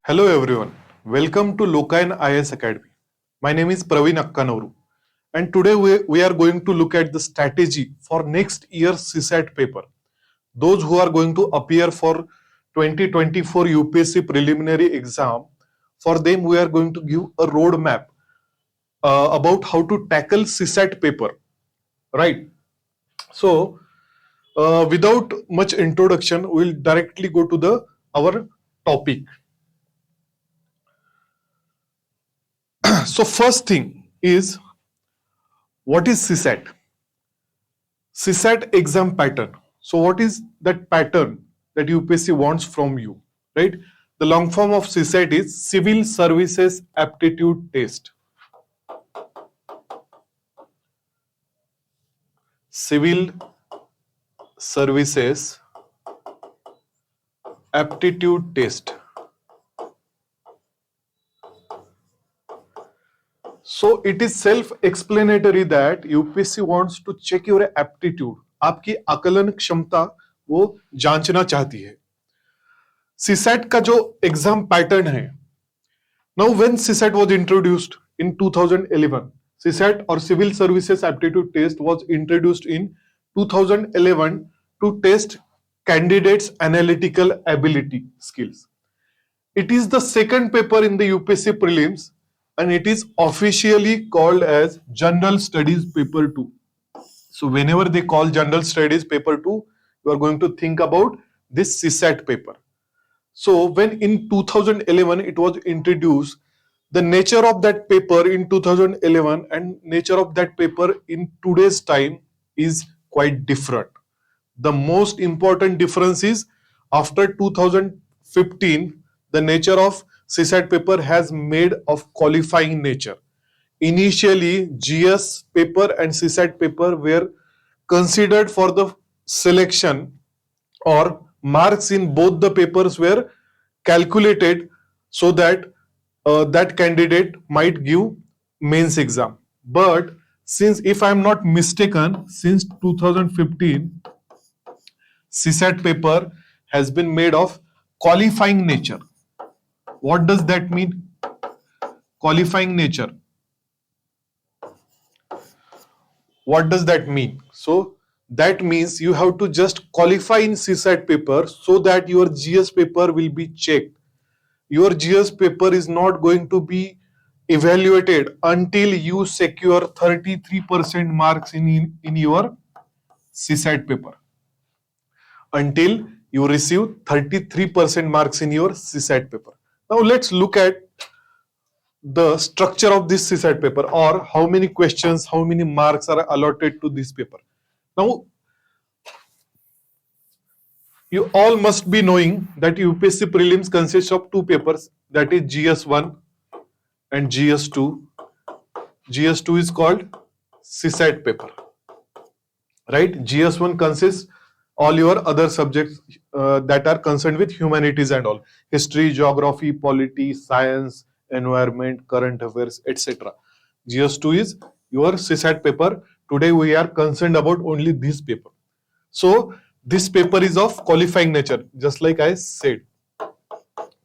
Hello everyone, welcome to Lokayan IAS Academy. My name is Pravin Alkanawru and today we are going to look at the strategy for next year's CSAT paper. Those who are going to appear for 2024 UPSC preliminary exam, for them we are going to give a roadmap about how to tackle CSAT paper, right? So without much introduction, we'll directly go to our topic. So first thing is, what is CSAT? CSAT exam pattern. So what is that pattern that UPSC wants from you, right? The long form of CSAT is Civil Services Aptitude Test. Civil Services Aptitude Test. So it is self-explanatory that UPSC wants to check your aptitude. आपकी आकलन क्षमता वो जांचना चाहती है. CSAT का जो exam pattern है, now when CSAT was introduced in 2011, CSAT or Civil Services Aptitude Test was introduced in 2011 to test candidates' analytical ability skills. It is the second paper in the UPSC prelims and it is officially called as General Studies Paper 2. So whenever they call General Studies Paper 2, you are going to think about this CSAT paper. So when in 2011 it was introduced, the nature of that paper in 2011 and nature of that paper in today's time is quite different. The most important difference is after 2015, the nature of CSAT paper has made of qualifying nature. Initially, GS paper and CSAT paper were considered for the selection, or marks in both the papers were calculated so that that candidate might give mains exam. But since, if I am not mistaken, since 2015, CSAT paper has been made of qualifying nature. What does that mean? Qualifying nature. What does that mean? So that means you have to just qualify in CSAT paper so that your GS paper will be checked. Your GS paper is not going to be evaluated until you secure 33% marks in your CSAT paper. Until you receive 33% marks in your CSAT paper. Now let's look at the structure of this CSAT paper, or how many questions, how many marks are allotted to this paper. Now, you all must be knowing that UPSC prelims consists of two papers, that is GS1 and GS2. GS2 is called CSAT paper, right? GS1 consists all your other subjects that are concerned with humanities and all, history, geography, polity, science, environment, current affairs, etc. GS2 is your CSAT paper. Today we are concerned about only this paper. So this paper is of qualifying nature, just like I said.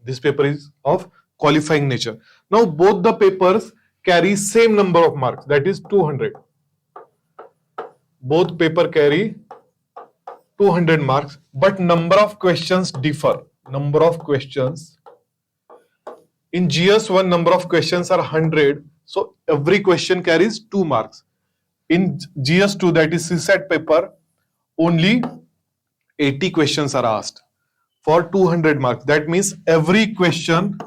This paper is of qualifying nature. Now both the papers carry same number of marks, that is 200. Both paper carry 200 marks, but number of questions differ. Number of questions in GS1, number of questions are 100, so every question carries 2 marks. In GS2, that is CSAT paper, only 80 questions are asked for 200 marks. That means every question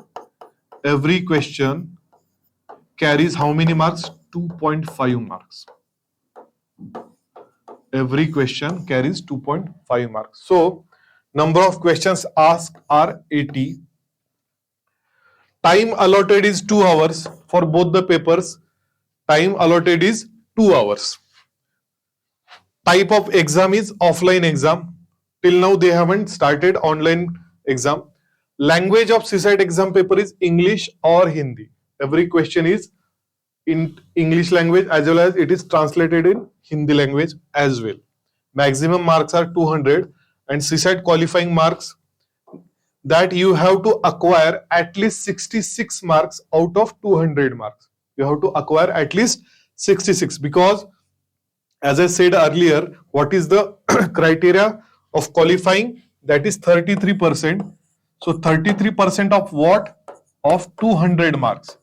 carries how many marks? 2.5 marks. Every question carries 2.5 marks. So number of questions asked are 80. Time allotted is 2 hours for both the papers. Time allotted is 2 hours. Type of exam is offline exam. Till now they haven't started online exam. Language of CSAT exam paper is English or Hindi. Every question is in English language as well as it is translated in Hindi language as well. Maximum marks are 200 and CSAT qualifying marks, that you have to acquire at least 66 marks out of 200 marks. You have to acquire at least 66, because as I said earlier, what is the criteria of qualifying? That is 33%. So 33% of what? Of 200 marks.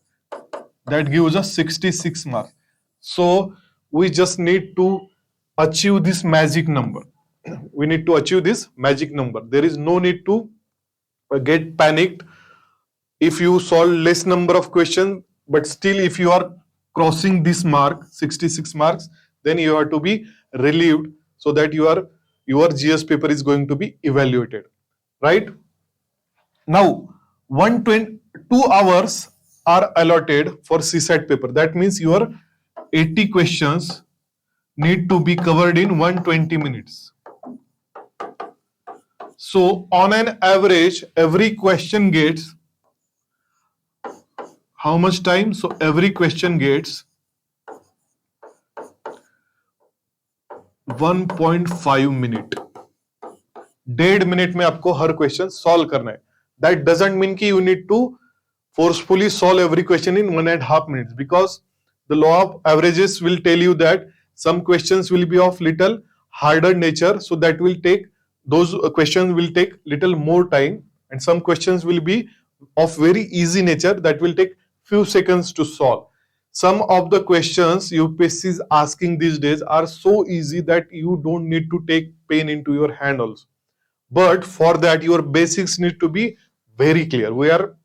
That gives us 66 marks. So we just need to achieve this magic number. We need to achieve this magic number. There is no need to get panicked if you solve less number of questions, but still if you are crossing this mark, 66 marks, then you have to be relieved, so that your GS paper is going to be evaluated, right? Now 122 hours are allotted for CSAT paper. That means your 80 questions need to be covered in 120 minutes. So on an average, every question gets how much time? So every question gets 1.5 minute. 1.5 minute में आपको हर question solve करना है. That doesn't mean कि you need to forcefully solve every question in 1.5 minutes, because the law of averages will tell you that some questions will be of little harder nature, so that will take, those questions will take little more time, and some questions will be of very easy nature that will take few seconds to solve. Some of the questions UPSC is asking these days are so easy that you don't need to take pen into your hand also. But for that, your basics need to be very clear. We are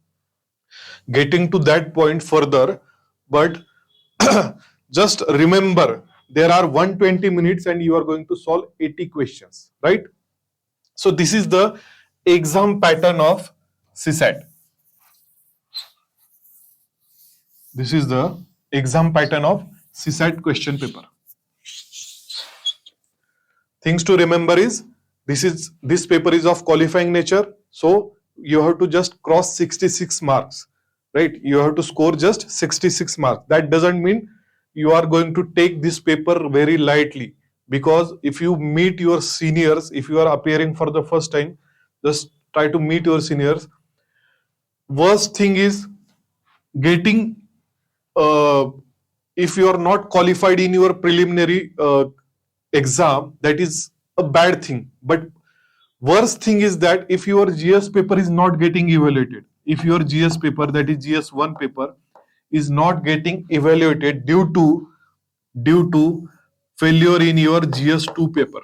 getting to that point further, but just remember, there are 120 minutes and you are going to solve 80 questions, right? So this is the exam pattern of CSAT. This is the exam pattern of CSAT question paper. Things to remember is, this paper is of qualifying nature, so you have to just cross 66 marks, right? You have to score just 66 marks. That doesn't mean you are going to take this paper very lightly, because if you meet your seniors, if you are appearing for the first time, just try to meet your seniors. Worst thing is getting, if you are not qualified in your preliminary exam, that is a bad thing. But worst thing is that if your GS paper is not getting evaluated, if your GS paper, that is GS1 paper, is not getting evaluated due to failure in your GS2 paper,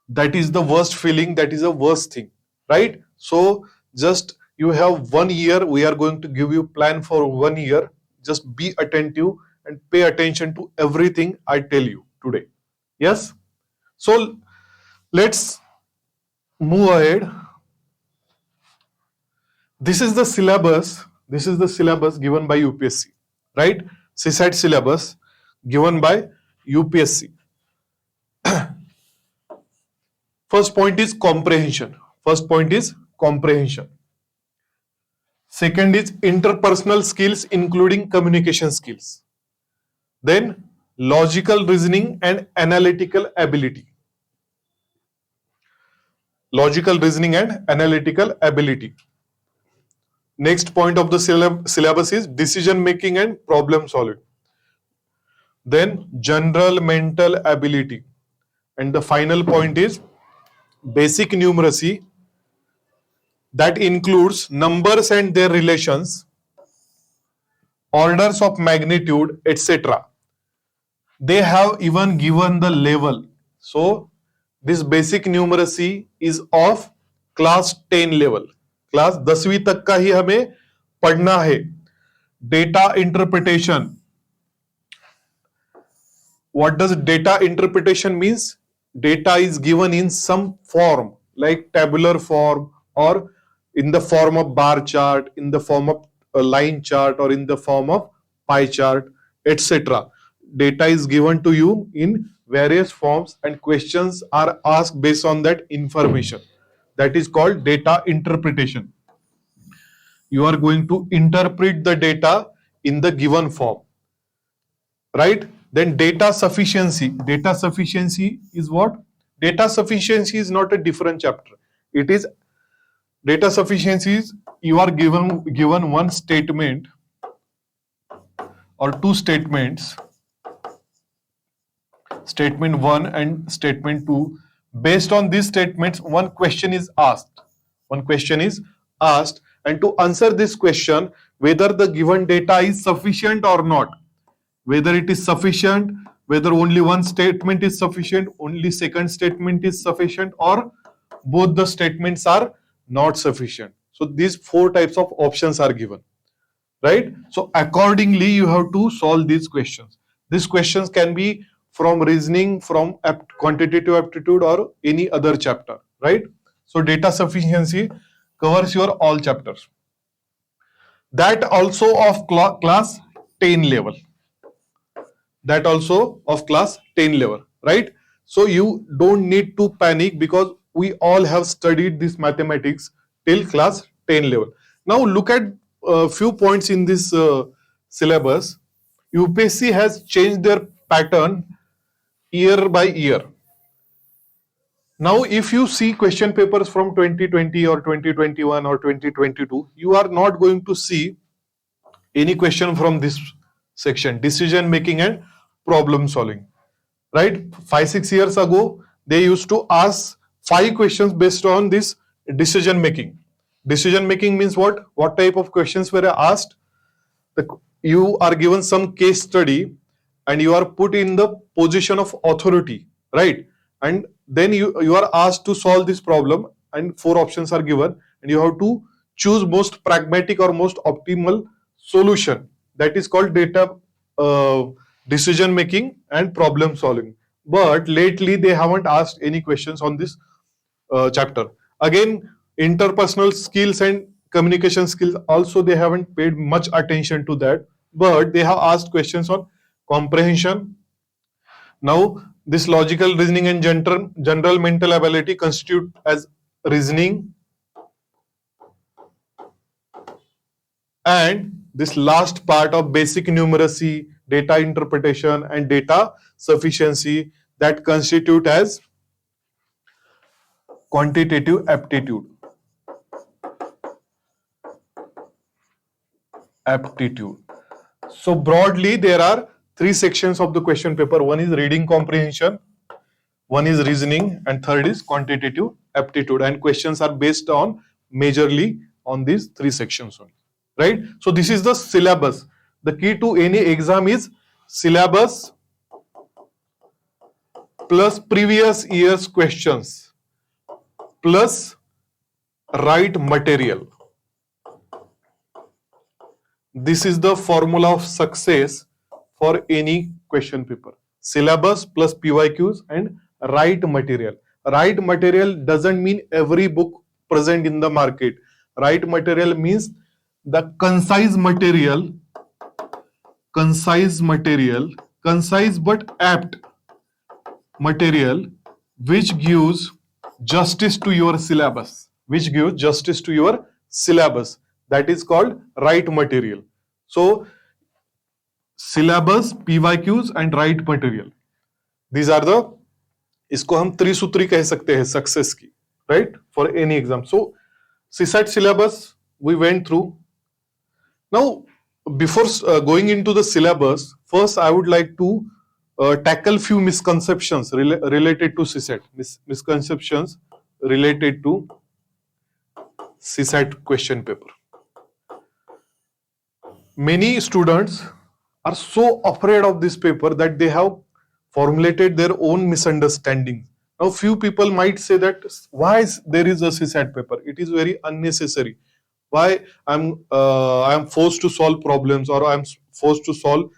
that is the worst feeling, that is the worst thing, right? So just, you have 1 year, we are going to give you plan for 1 year. Just be attentive and pay attention to everything I tell you today. Yes? So let's move ahead. This is the syllabus. This is the syllabus given by UPSC, right? CSAT syllabus given by UPSC. First point is comprehension. First point is comprehension. Second is interpersonal skills, including communication skills. Then logical reasoning and analytical ability. Logical reasoning and analytical ability. Next point of the syllabus is decision making and problem solving. Then general mental ability. And the final point is basic numeracy, that includes numbers and their relations, orders of magnitude, etc. They have even given the level. So this basic numeracy is of class 10 level. Class 10वीं तक का ही हमें पढ़ना है. Data interpretation. What does data interpretation means? Data is given in some form, like tabular form, or in the form of bar chart, in the form of a line chart, or in the form of pie chart, etc. Data is given to you in various forms and questions are asked based on that information. That is called data interpretation. You are going to interpret the data in the given form, right? Then data sufficiency. Data sufficiency is what? Data sufficiency is not a different chapter. It is Data sufficiency is you are given one statement or two statements, statement 1 and statement 2. Based on these statements, one question is asked. One question is asked, and to answer this question, whether the given data is sufficient or not, whether it is sufficient, whether only one statement is sufficient, only second statement is sufficient, or both the statements are not sufficient. So these four types of options are given, right? So accordingly, you have to solve these questions. These questions can be from reasoning, from quantitative aptitude, or any other chapter, right? So data sufficiency covers your all chapters. That also of class 10 level. That also of class 10 level, right? So you don't need to panic because we all have studied this mathematics till class 10 level. Now look at a few points in this syllabus. UPSC has changed their pattern year by year. Now if you see question papers from 2020 or 2021 or 2022, you are not going to see any question from this section, decision making and problem solving, right? 5-6 years ago they used to ask 5 questions based on this decision making. Decision making means what type of questions were asked? You are given some case study and you are put in the position of authority, right? And then you are asked to solve this problem, and 4 options are given, and you have to choose most pragmatic or most optimal solution. That is called data decision making and problem solving. But lately they haven't asked any questions on this chapter. Again, interpersonal skills and communication skills also they haven't paid much attention to that, but they have asked questions on comprehension. Now this logical reasoning and general mental ability constitute as reasoning, and this last part of basic numeracy, data interpretation and data sufficiency, that constitute as quantitative aptitude. So broadly there are 3 sections of the question paper. One is reading comprehension, one is reasoning, and third is quantitative aptitude, and questions are based on majorly on these 3 sections only, right? So this is the syllabus. The key to any exam is syllabus plus previous year's questions plus right material. This is the formula of success for any question paper. Syllabus plus PYQs and right material. Right material doesn't mean every book present in the market. Right material means the concise but apt material which gives justice to your syllabus. That is called right material. So syllabus, PYQs and right material. These are the, इसको हम त्रिसूत्री कह सकते हैं success की, right? For any exam. So CSAT syllabus we went through. Now before going into the syllabus, first I would like to tackle few misconceptions related to CSAT. Misconceptions related to CSAT question paper. Many students are so afraid of this paper that they have formulated their own misunderstanding. Now few people might say that why there is a CSAT paper? It is very unnecessary. Why I'm forced to solve problems, or I'm forced to solve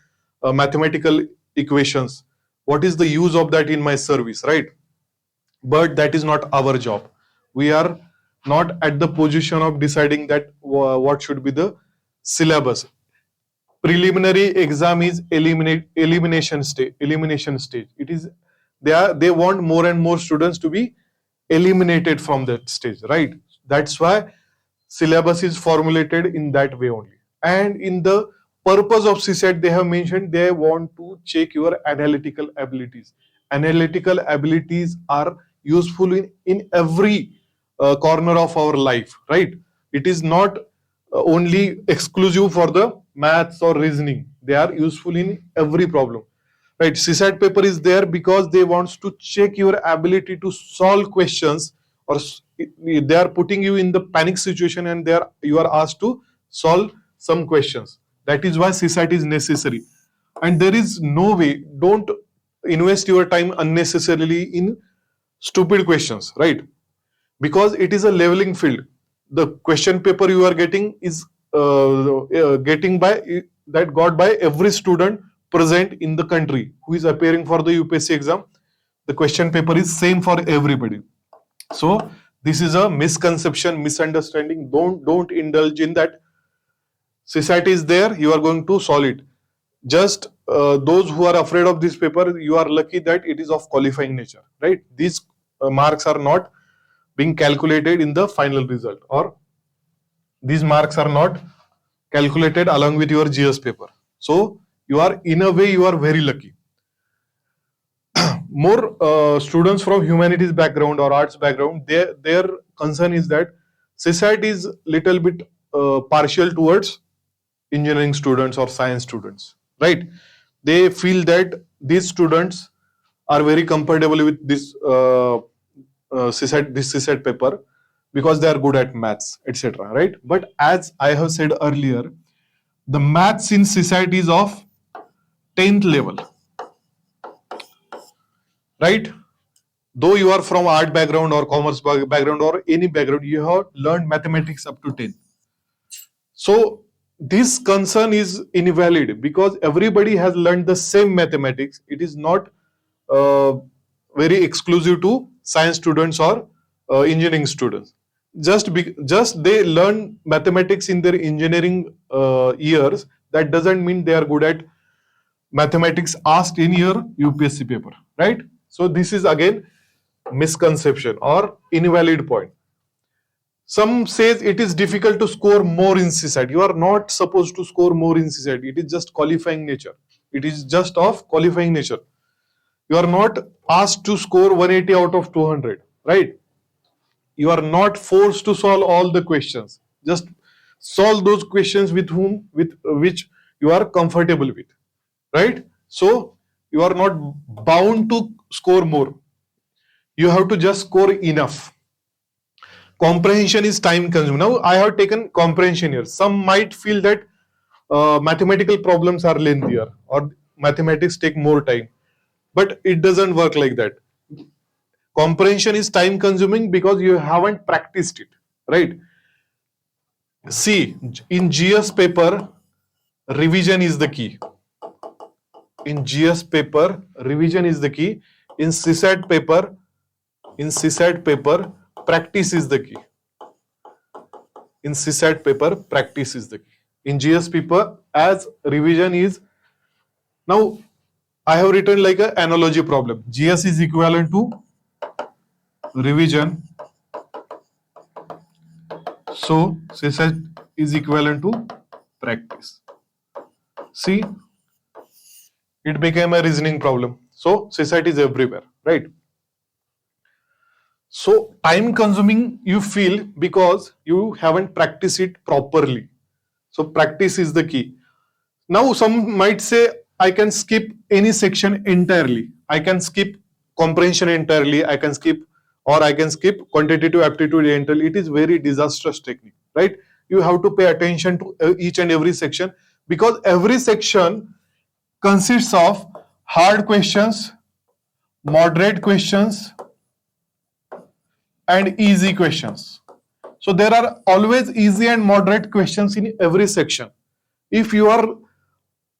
mathematical equations? What is the use of that in my service, right? But that is not our job. We are not at the position of deciding that what should be the syllabus. Preliminary exam is elimination stage. It is they want more and more students to be eliminated from that stage, right? That's why syllabus is formulated in that way only. And in the purpose of CSAT, they have mentioned they want to check your analytical abilities. Analytical abilities are useful in every corner of our life, right? It is not only exclusive for the maths or reasoning. They are useful in every problem, right? CSAT paper is there because they wants to check your ability to solve questions, or they are putting you in the panic situation and you are asked to solve some questions. That is why CSAT is necessary. And there is no way, don't invest your time unnecessarily in stupid questions, right? Because it is a leveling field. The question paper you are getting is getting by that got by every student present in the country who is appearing for the UPSC exam. The question paper is same for everybody. So this is a misconception, misunderstanding. Don't indulge in that. Society is there, you are going to solve it. Just those who are afraid of this paper, you are lucky that it is of qualifying nature, right? These marks are not being calculated in the final result, or these marks are not calculated along with your GS paper. So you are, in a way, you are very lucky. More students from humanities background or arts background, their concern is that society is little bit partial towards engineering students or science students, right? They feel that these students are very comfortable with this CSAT paper because they are good at maths, etc. Right? But as I have said earlier, the maths in CSAT is of 10th level, right? Though you are from art background or commerce background or any background, you have learned mathematics up to 10. So this concern is invalid because everybody has learned the same mathematics. It is not very exclusive to science students or engineering students. Just they learn mathematics in their engineering years, that doesn't mean they are good at mathematics asked in your UPSC paper, right? So this is again misconception or invalid point. Some says it is difficult to score more in CSAT. You are not supposed to score more in CSAT. It is just qualifying nature. It is just of qualifying nature. You are not asked to score 180 out of 200, right? You are not forced to solve all the questions. Just solve those questions with which you are comfortable with, right? So you are not bound to score more. You have to just score enough. Comprehension is time consuming. Now I have taken comprehension here. Some might feel that mathematical problems are lengthier or mathematics take more time, but it doesn't work like that. Comprehension is time consuming because you haven't practiced it, right? See, in GS paper, revision is the key. In GS paper, revision is the key. In CSAT paper, practice is the key. In CSAT paper, practice is the key. In GS paper, as revision is, now I have written like an analogy problem. GS is equivalent to revision. So CSAT is equivalent to practice. See, it became a reasoning problem. So CSAT is everywhere, right? So time consuming you feel because you haven't practiced it properly. So practice is the key. Now some might say I can skip any section entirely. I can skip comprehension entirely. I can skip quantitative aptitude entirely. It is very disastrous technique, right? You have to pay attention to each and every section because every section consists of hard questions, moderate questions, and easy questions. So there are always easy and moderate questions in every section. If you are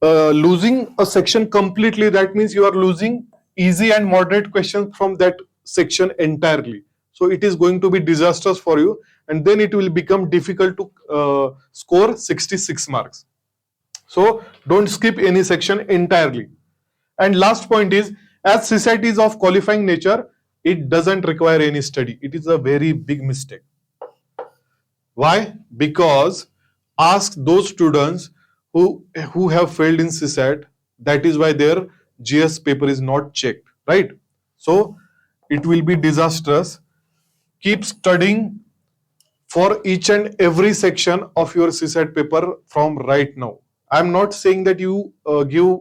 losing a section completely, that means you are losing easy and moderate questions from that section entirely. So it is going to be disastrous for you, and then it will become difficult to score 66 marks. So don't skip any section entirely. And last point is, as CSAT is of qualifying nature, it doesn't require any study. It is a very big mistake. Why? Because ask those students who have failed in CSAT. That is why their GS paper is not checked, right? So it will be disastrous. keep studying for each and every section of your CSAT paper from right now. I'm not saying that you give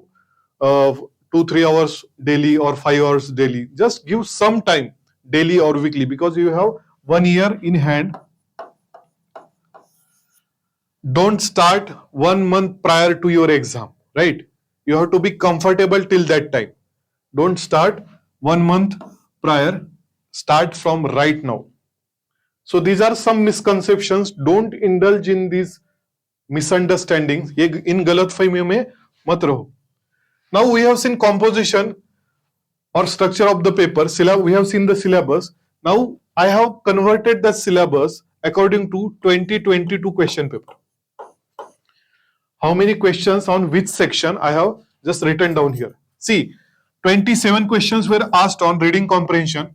2-3 hours daily or 5 hours daily. Just give some time daily or weekly, because you have 1 year in hand. Don't start 1 month prior to your exam, right? You have to be comfortable till that time. Don't start 1 month prior. Start from right now. So these are some misconceptions. Don't indulge in these misunderstandings. ये इन गलतफहमियों में मत रहो. Now we have seen composition or structure of the paper. We have seen the syllabus. Now I have converted the syllabus according to 2022 question paper. How many questions on which section I have just written down here. See, 27 questions were asked on reading comprehension,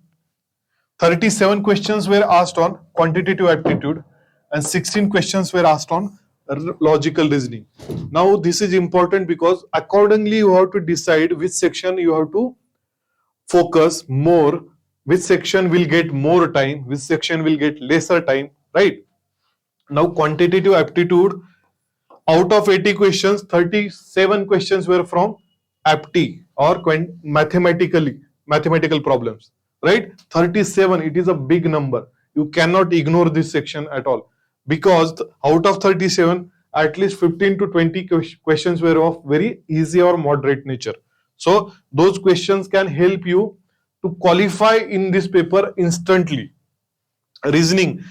37 questions were asked on quantitative aptitude, and 16 questions were asked on logical reasoning. Now this is important because accordingly you have to decide which section you have to focus more, which section will get more time, which section will get lesser time, right? Now quantitative aptitude, out of 80 questions, 37 questions were from apti or mathematical problems, right? 37, it is a big number. You cannot ignore this section at all, because out of 37, at least 15 to 20 questions were of very easy or moderate nature. So those questions can help you to qualify in this paper instantly. Reasoning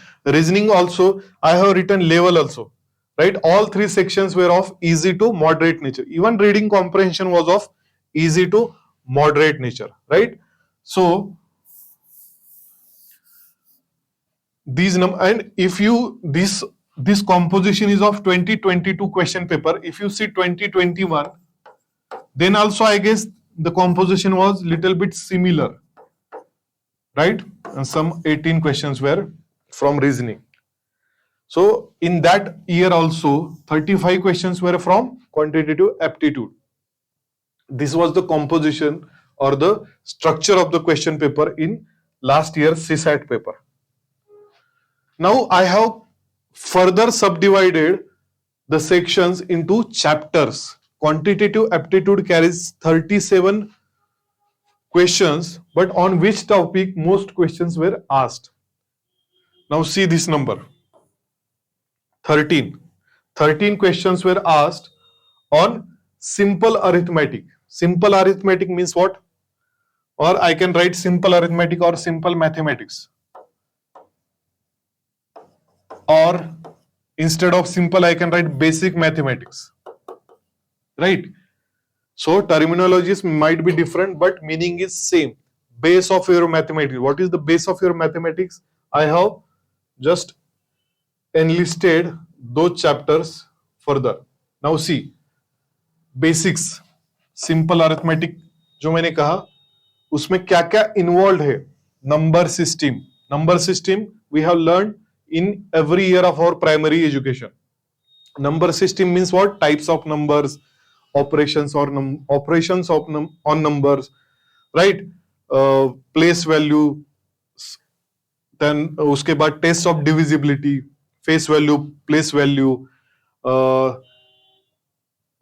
also, I have written level also, right? All three sections were of easy to moderate nature. Even reading comprehension was of easy to moderate nature, right? So these and if you this composition is of 2022 question paper. If you see 2021, then also I guess the composition was little bit similar, right? And some 18 questions were from reasoning. So in that year also 35 questions were from quantitative aptitude. This was the composition or the structure of the question paper in last year's CSAT paper. Now I have further subdivided the sections into chapters. Quantitative aptitude carries 37 questions, but on which topic most questions were asked? Now see this number, 13. 13 questions were asked on simple arithmetic. Simple arithmetic means what? Or I can write simple arithmetic or simple mathematics. Or instead of simple, I can write basic mathematics. Right? So terminologies might be different, but meaning is same. Base of your mathematics. What is the base of your mathematics? I have just enlisted those chapters further. Now see, basics, simple arithmetic जो मैंने कहा, उसमें क्या क्या involve है? Number system we have learned in every year of our primary education. Number system means what? Types of numbers, operations on numbers, right? Place value, then उसके बाद test of divisibility, face value, place value,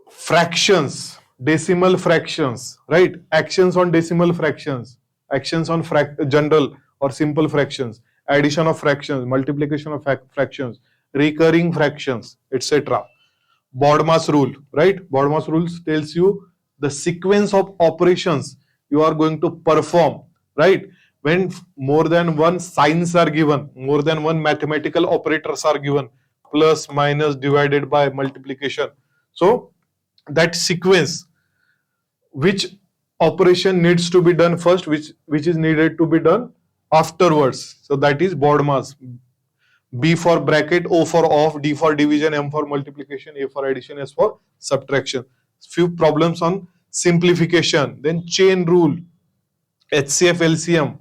fractions, decimal fractions, right? Actions on decimal fractions, actions on general or simple fractions, addition of fractions, multiplication of fractions, recurring fractions, etc. Bodmas rule, right? Bodmas rules tells you the sequence of operations you are going to perform, right? When more than one signs are given, more than one mathematical operators are given, plus, minus, divided by, multiplication. So that sequence, which operation needs to be done first, which is needed to be done afterwards. So that is Bodmas. B for bracket, O for off, D for division, M for multiplication, A for addition, S for subtraction. Few problems on simplification. Then chain rule, HCF LCM,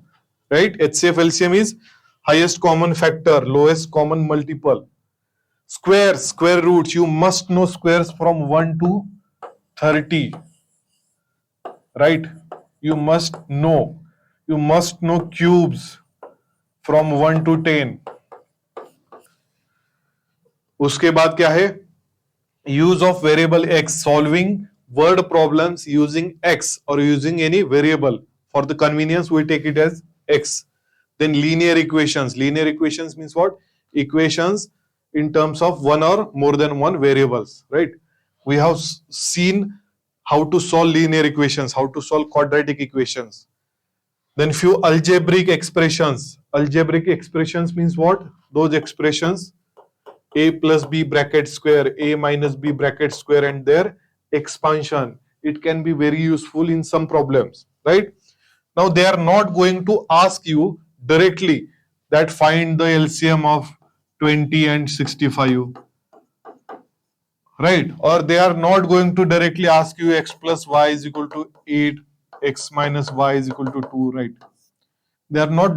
right? HCF LCM is highest common factor, lowest common multiple. Squares, square roots, you must know squares from 1 to 30, right? You must know cubes from 1 to 10। उसके बाद क्या है, use of variable x, solving word problems using x or using any variable. For the convenience we take it as x. Then linear equations. Linear equations means what? Equations in terms of one or more than one variables, right? We have seen how to solve linear equations, how to solve quadratic equations. Then few algebraic expressions. Algebraic expressions means what? Those expressions a plus b bracket square, a minus b bracket square, and their expansion. It can be very useful in some problems, right? Now they are not going to ask you directly that find the LCM of 20 and 65, right? Or they are not going to directly ask you x plus y is equal to 8, x minus y is equal to 2, right? They are not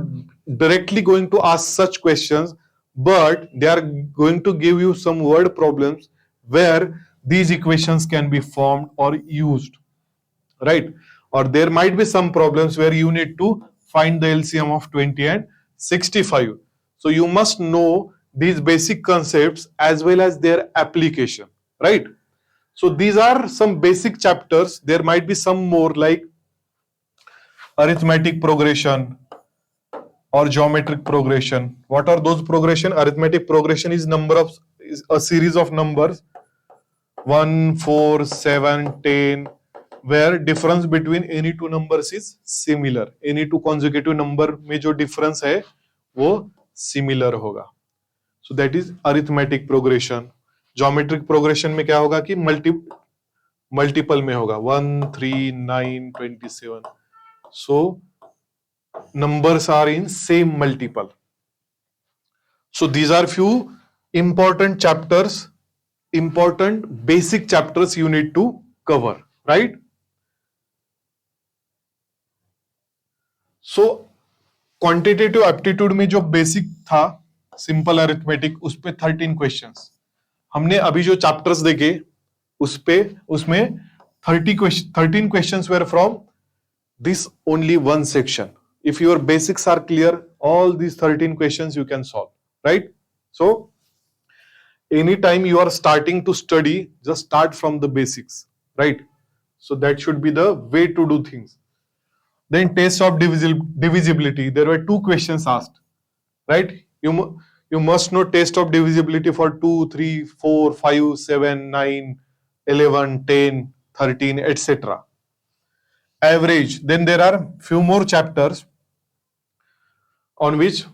directly going to ask such questions, but they are going to give you some word problems where these equations can be formed or used, right? Or there might be some problems where you need to find the LCM of 20 and 65. So you must know these basic concepts as well as their application, right? So these are some basic chapters. There might be some more like arithmetic progression or geometric progression. What are those progression? Arithmetic progression is a series of numbers 1, 4, 7, 10, where difference between any two numbers is similar. Any two consecutive number में जो difference है वो similar होगा. So that is arithmetic progression. Geometric progression में क्या होगा कि multiple में होगा 1, 3, 9, 27. So numbers are in same multiple. So these are few important chapters, important basic chapters you need to cover, right? So quantitative aptitude में जो basic था simple arithmetic, उस पे 13 क्वेश्चंस हमने अभी जो चैप्टर्स देखे उसमें 13 questions were from this only one section. If your basics are clear, all these 13 questions you can solve, right? So anytime you are starting to study, just start from the basics, right? So that should be the way to do things. Then test of divisibility. There were 2 questions asked, right? You must know test of divisibility for 2, 3, 4, 5, 7, 9, 11, 10, 13, etc. Average. Then there are few more chapters on which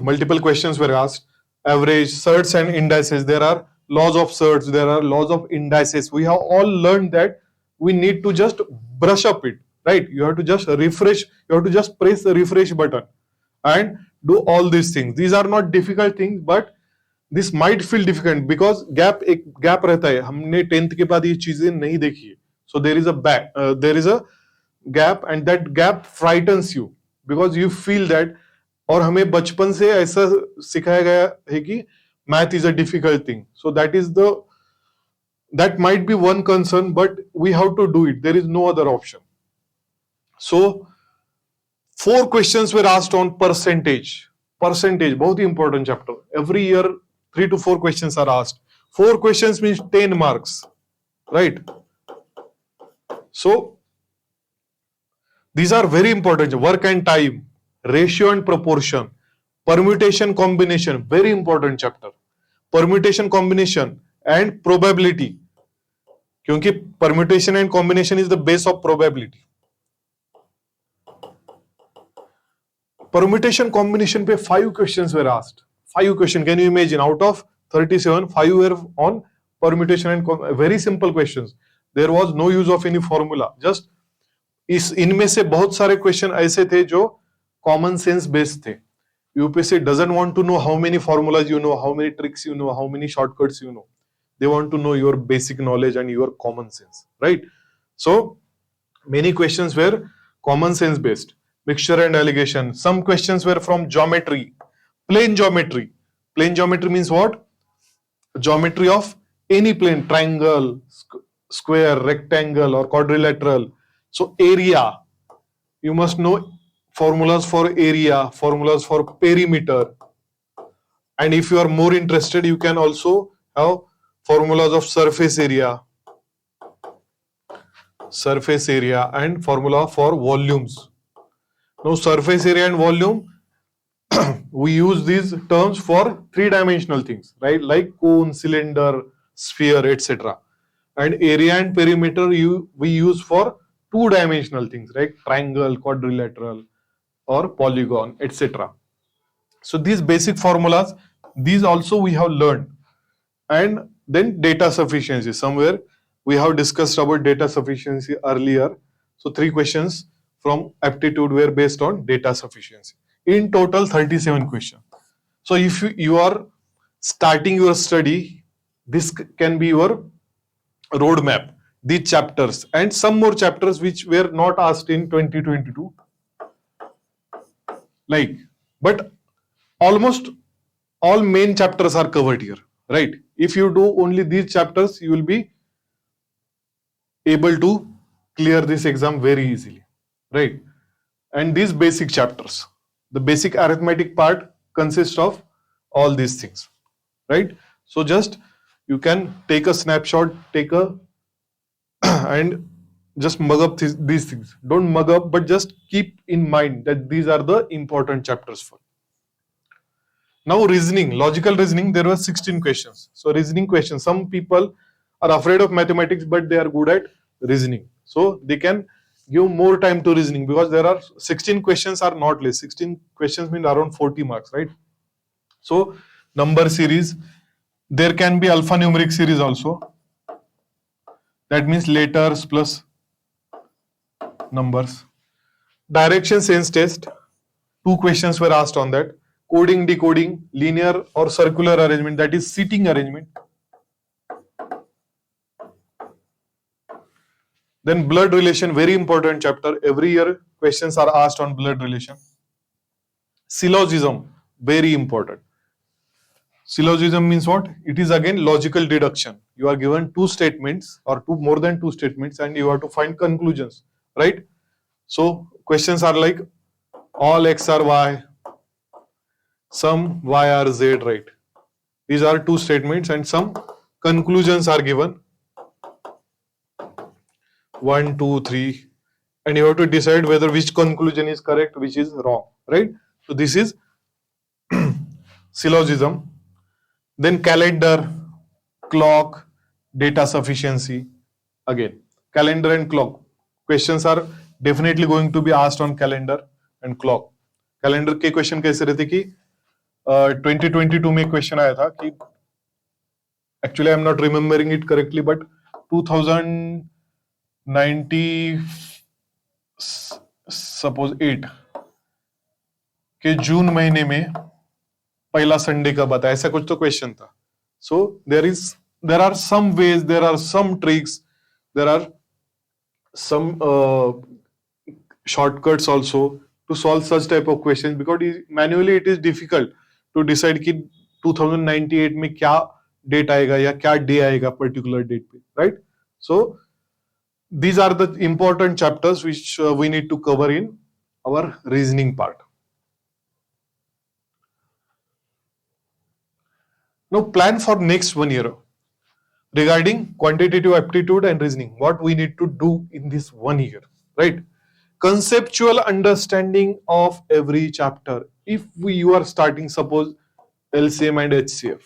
multiple questions were asked. Average, surds and indices. There are laws of surds, there are laws of indices. We have all learned that we need to just brush up it, right? You have to just refresh, you have to just press the refresh button and do all these things. These are not difficult things, but this might feel difficult because एक gap रहता है. हमने 10th के बाद ये चीजें नहीं देखी है. So there is a gap, and that gap frightens you because you feel that, और हमें बचपन से ऐसा सिखाया गया है कि math is a difficult thing. So that might be one concern, but we have to do it. There is no other option. So 4 questions were asked on percentage. Percentage, बहुत ही important chapter. Every year 3 to 4 questions are asked. 4 questions means 10 marks, right? So these are very important. Work and time, ratio and proportion, permutation combination, very important chapter. Permutation combination and probability, क्योंकि permutation and combination is the base of probability. Permutation combination पे 5 questions were asked. 5 questions, can you imagine? Out of 37, 5 were on permutation and very simple questions. There was no use of any formula. Just इनमें से बहुत सारे question ऐसे थे जो common sense based थे. UPSC doesn't want to know how many formulas you know, how many tricks you know, how many shortcuts you know. They want to know your basic knowledge and your common sense, right? So many questions were common sense based. Mixture and allegation. Some questions were from geometry, plane geometry. Plane geometry means what? Geometry of any plane, triangle, square, rectangle, or quadrilateral. So area, you must know formulas for area, formulas for perimeter, and if you are more interested, you can also have formulas of surface area, and formula for volumes. Now, surface area and volume, we use these terms for three-dimensional things, right? Like cone, cylinder, sphere, etc. And area and perimeter we use for two-dimensional things, right? Triangle, quadrilateral, or polygon, etc. So these basic formulas, these also we have learned. And then data sufficiency. Somewhere we have discussed about data sufficiency earlier. So 3 questions from aptitude were based on data sufficiency. In total, 37 questions. So if you are starting your study, this can be your roadmap, these chapters, and some more chapters which were not asked in 2022. But almost all main chapters are covered here, right? If you do only these chapters, you will be able to clear this exam very easily, right? And these basic chapters, the basic arithmetic part consists of all these things, right? So just you can take a snapshot, and just mug up these things. Don't mug up, but just keep in mind that these are the important chapters for. Now reasoning, logical reasoning, there were 16 questions. So reasoning questions, some people are afraid of mathematics, but they are good at reasoning. So they can give more time to reasoning because there are 16 questions are not less. 16 questions mean around 40 marks, right? So number series, there can be alphanumeric series also. That means letters plus numbers. Direction sense test, 2 questions were asked on that. Coding, decoding, linear or circular arrangement, that is seating arrangement. Then blood relation, very important chapter. Every year questions are asked on blood relation. Syllogism, very important. Syllogism means what? It is again logical deduction. You are given 2 statements or more than 2 statements and you have to find conclusions, right? So questions are like all x are y, some y are z, right? These are 2 statements and some conclusions are given. 1, 2, 3, and you have to decide whether which conclusion is correct, which is wrong, right? So this is syllogism. Then calendar, clock, data sufficiency. Again, calendar and clock. Questions are definitely going to be asked on calendar and clock. Calendar के question कैसे रहते कि 2022 में question आया था कि actually I am not remembering it correctly but 2090 suppose 8 के जून महीने में पहला संडे कब आता है, ऐसा कुछ तो क्वेश्चन था. So there are some ways, there are some tricks, there are some shortcuts also to solve such type of questions because manually it is difficult to decide कि 2098 में क्या date आएगा या क्या day आएगा particular date पे, right? So these are the important chapters which we need to cover in our reasoning part. Now plan for next 1 year. Regarding quantitative aptitude and reasoning, what we need to do in this 1 year, right? Conceptual understanding of every chapter. If you are starting, suppose LCM and HCF,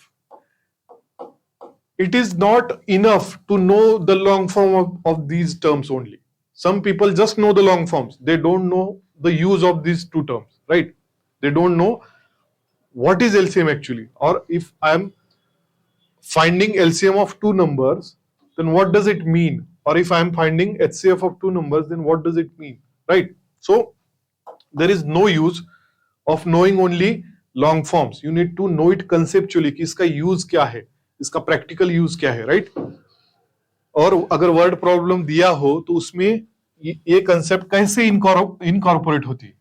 it is not enough to know the long form of these terms only. Some people just know the long forms. They don't know the use of these 2 terms, right? They don't know what is LCM actually, or if I am finding LCM of 2 numbers, then what does it mean? Or if I am finding HCF of 2 numbers, then what does it mean, right? So there is no use of knowing only long forms. You need to know it conceptually कि इसका use क्या है, इसका practical use क्या है, right? और अगर word problem दिया हो तो उसमें ये concept कैसे incorporate होती है.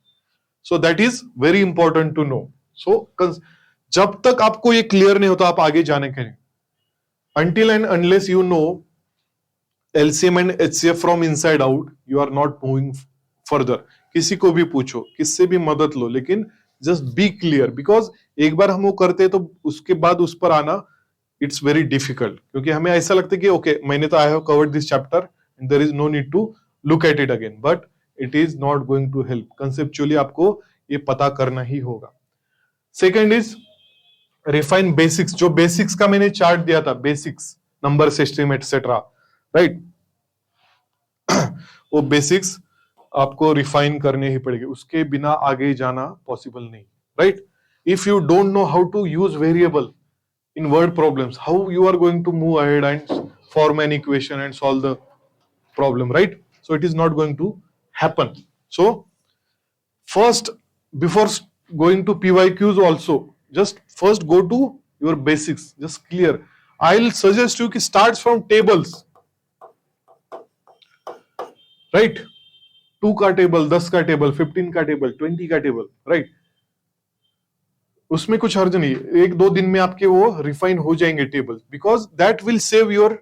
So that is very important to know. So जब तक आपको ये clear नहीं होता आप आगे जाने के लिए, until and unless you know LCM and HCF from inside out, you are not moving further. किसी को भी पूछो, किससे भी मदद लो, लेकिन जस्ट बी क्लियर, बिकॉज एक बार हम वो करते हैं तो उसके बाद उस पर आना इट्स वेरी डिफिकल्ट, क्योंकि हमें ऐसा लगता है कि ओके मैंने तो I have covered this chapter and there is no need to look at it again, but it is not going to help. Conceptually आपको ये पता करना ही होगा। Second is refine basics. जो बेसिक्स का मैंने चार्ट दिया था, basics, number system etcetera, right, वो बेसिक्स आपको रिफाइन करने ही पड़ेगी, उसके बिना आगे जाना पॉसिबल नहीं, right. If you don't know how to use variable in word problems, how you are going to move ahead and form an equation and solve the problem, right? So it is not going to happen. So first, before going to PYQs also, just first go to your basics, just clear. I'll suggest you ki starts from tables, right? 2 का table, 10 का table, 15 का table, 20 का table, right. उसमें कुछ हर्ज नहीं, एक दो दिन में आपके वो रिफाइन हो जाएंगे table, because that will save your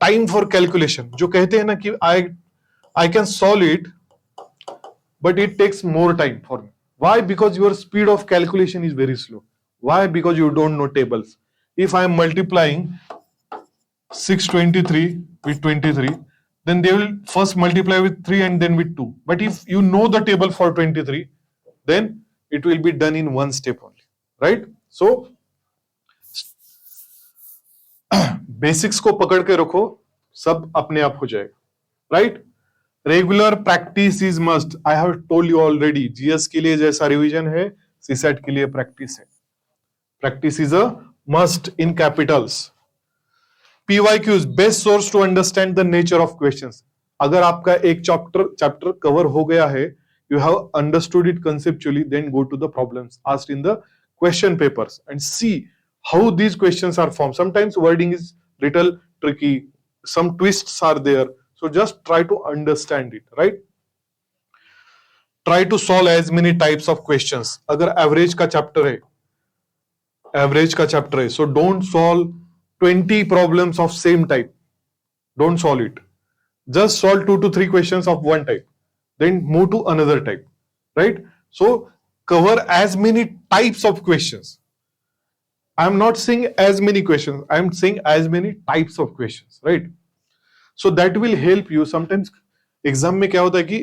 time for calculation. जो कहते हैं ना कि I can solve it but it takes more time for me, why? Because your speed of calculation is very slow. Why? Because you don't know tables. If I am multiplying 623 with 23, then they will first multiply with 3 and then with 2, but if you know the table for 23, then it will be done in one step only, right? So basics को पकड़ के रखो, सब अपने आप हो जाएगा, right. Regular practice is must. I have told you already, GS के लिए जैसा रिवीजन है, सीसैट के लिए प्रैक्टिस है। Practice is a must in capitals. PYQs, best source to understand the nature of questions. अगर आपका एक चैप्टर कवर हो गया है, you have understood it conceptually, then go to the problems asked in the question papers and see how these questions are formed. Sometimes wording is little tricky, some twists are there, so just try to understand it, right? Try to solve as many types of questions. अगर average का chapter है, so don't solve 20 problems of same type, don't solve it, just solve 2 to 3 questions of one type, then move to another type, right? So cover as many types of questions. I am not saying as many questions, I am saying as many types of questions, right? So that will help you. Sometimes exam में क्या होता है कि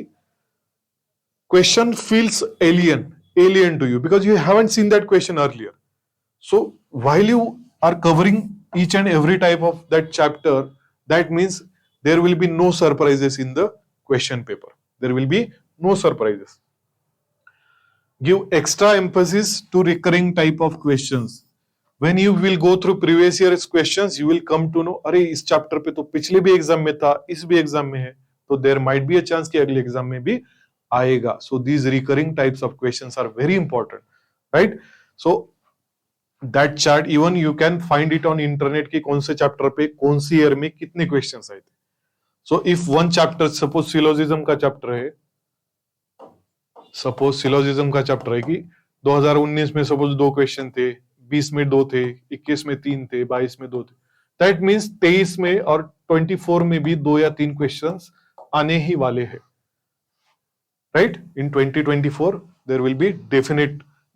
question feels alien to you because you haven't seen that question earlier. So while you are covering each and every type of that chapter, that means there will be no surprises in the question paper. There will be no surprises. Give extra emphasis to recurring type of questions. When you will go through previous year's questions, you will come to know, अरे इस chapter पे तो पिछले भी exam में था, इस भी एग्जाम में है, तो there might be a chance कि अगले एग्जाम में भी आएगा. So these recurring types of questions are very important, right? So that chart even you can find it on internet कि कौन से चैप्टर पे कौन सी ईयर में कितने क्वेश्चंस आए थे. So if one chapter, suppose syllogism का चैप्टर है, कि 2019 में सपोज 2 क्वेश्चन थे, 20 में 2 थे, 21 में 3 थे, 22 में 2 थे, दैट मीन्स 23 में और 24 में भी 2 या 3 क्वेश्चंस आने ही वाले हैं, right? In 2024 there will be